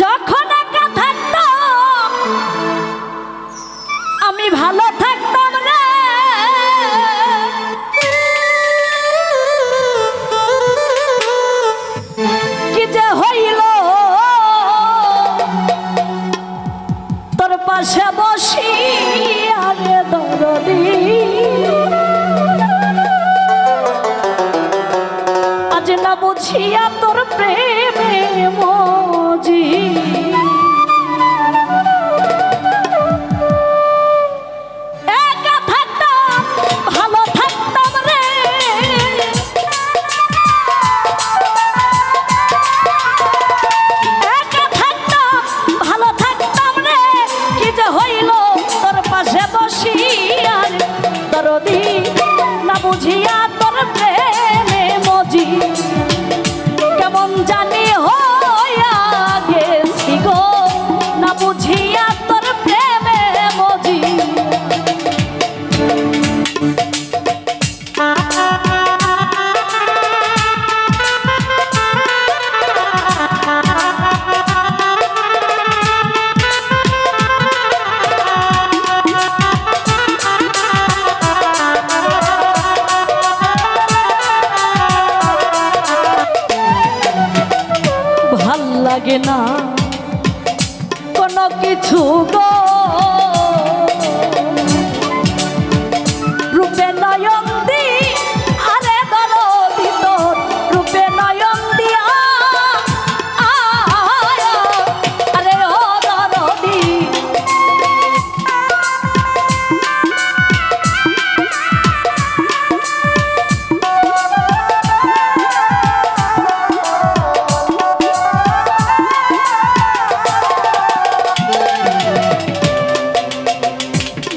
যখন একা থাকতাম আমি ভালো থাকতাম রে, কি যে হইল তোর পাশে বসি আরে দরদি, আজ না বুঝিয়া তোর প্রেমে মজি। একা থাকতাম ভালো থাকতাম রে, একা থাকতাম ভালো থাকতাম রে, কি যে হইল তোর পাশে বসি আর দরদি, না বুঝিয়া তোর প্রেমে মজি। কেমন জানি হইয়া গেছি গো, না বুঝিয়া তোর প্রেমে মজি। ভাল লাগে না কোনো কিছু গো, রূপে নয়ন দি আরে দরদি তোর রূপে নয়ন দিয়া আরে ও দরদি।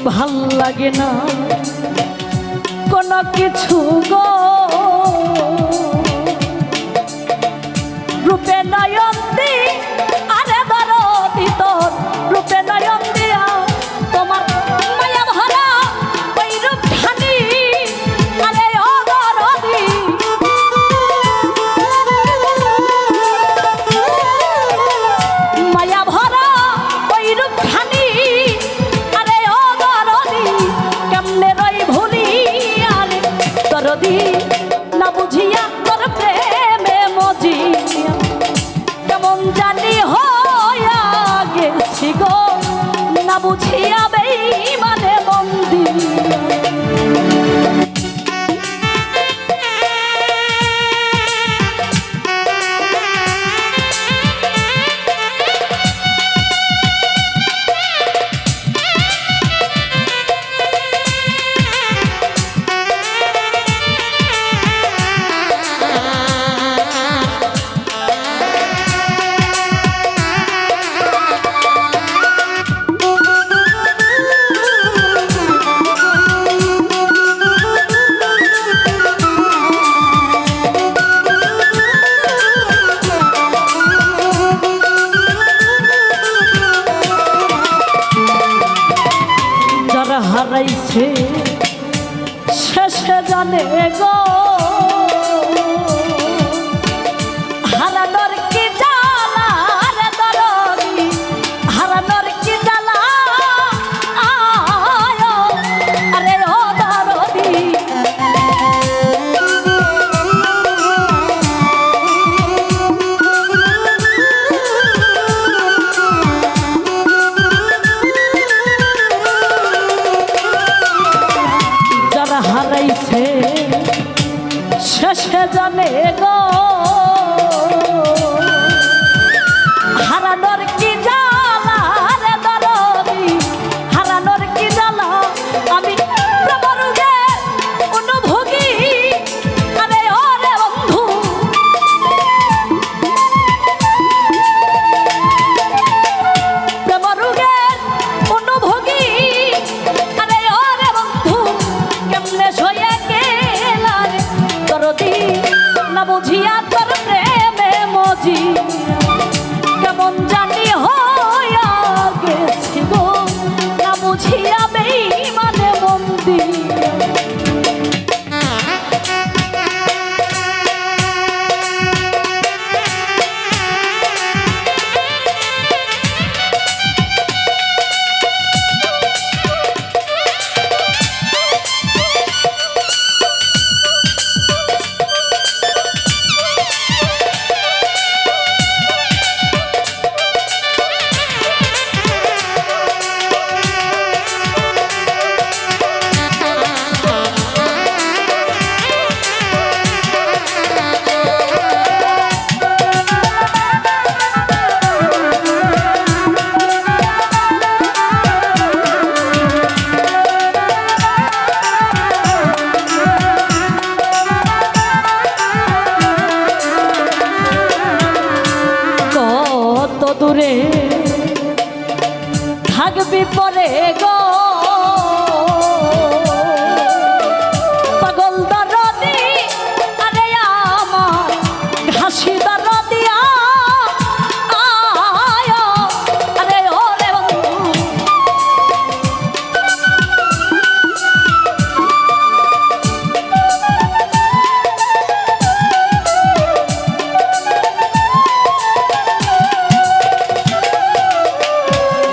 ভাল লাগে না কোনো কিছু গো, রূপে নয়ন দি আরে দরদি তোর রূপে নয়ন দিয়া, তোমার মায়া ভরা ওই রূপ ধানি আরে ও দরদি। মায়া ভরা ওই রূপ ধানি আরে ও দরদি, কেমনে রই ভুলি আরে দরদি, না বুঝিয়া তোর প্রেমে মজি। কেমন জানি হইয়া গেছি গো, না বুঝিয়া বেইমানে বন্দি। যারা হারাইছে শেষে জানে গো, হারানোর কি জ্বালা রে দরদি, হারানোর কি জ্বালা আরে ও দরদি। যারা হারাইছে শেষে জানে গো, হারানোর কি জ্বালা রে দরদি, হারানোর কি জ্বালা। আমি প্রবরুগে অনুভোগী আরে ওরে বন্ধু, প্রবরুগে অনুভোগী আরে ওরে বন্ধু, কেমনে সইয়া গেলা রে দরদি, না বুঝিয়া তোর প্রেমে মজি। কেমন জানি হইয়া গেছি গো, না বুঝিয়া বেইমানে বন্দি। দূরে থাকবি পরে গো পাগল দরদি আরে আমার ঘাসি দরদিয়া আয় আরে ওরে বন্ধু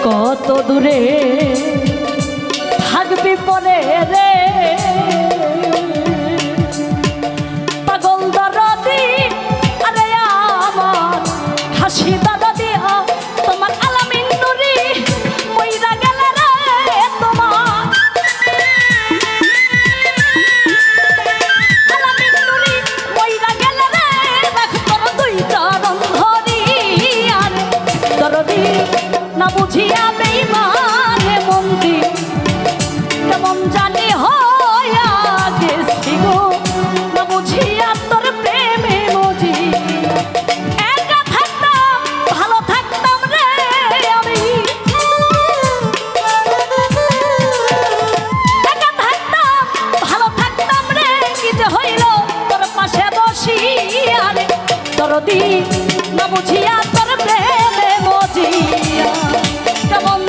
কত দূরে থাকবি পরে রে পাগল দরদি আরে আমার হাসি দরদি তোমার আলামিন নুরি মইরা গেলে রে তোমার আলামিন নুরি মইরা গেলে রে দেখ তোর দুইটা রন্ধরি আর দরদি না বুঝিয়া বেঈমানে মন্দি কেমন জানি হইয়া গেছি গো না বুঝিয়া তোর প্রেমে মজি একা থাকতাম ভালো থাকতাম রে আমি একা থাকতাম ভালো থাকতাম রে কি যে হইল তোর পাশে বসিয়া রে দরদি না বুঝিয়া তোর প্রেমে মজিয়া কেমন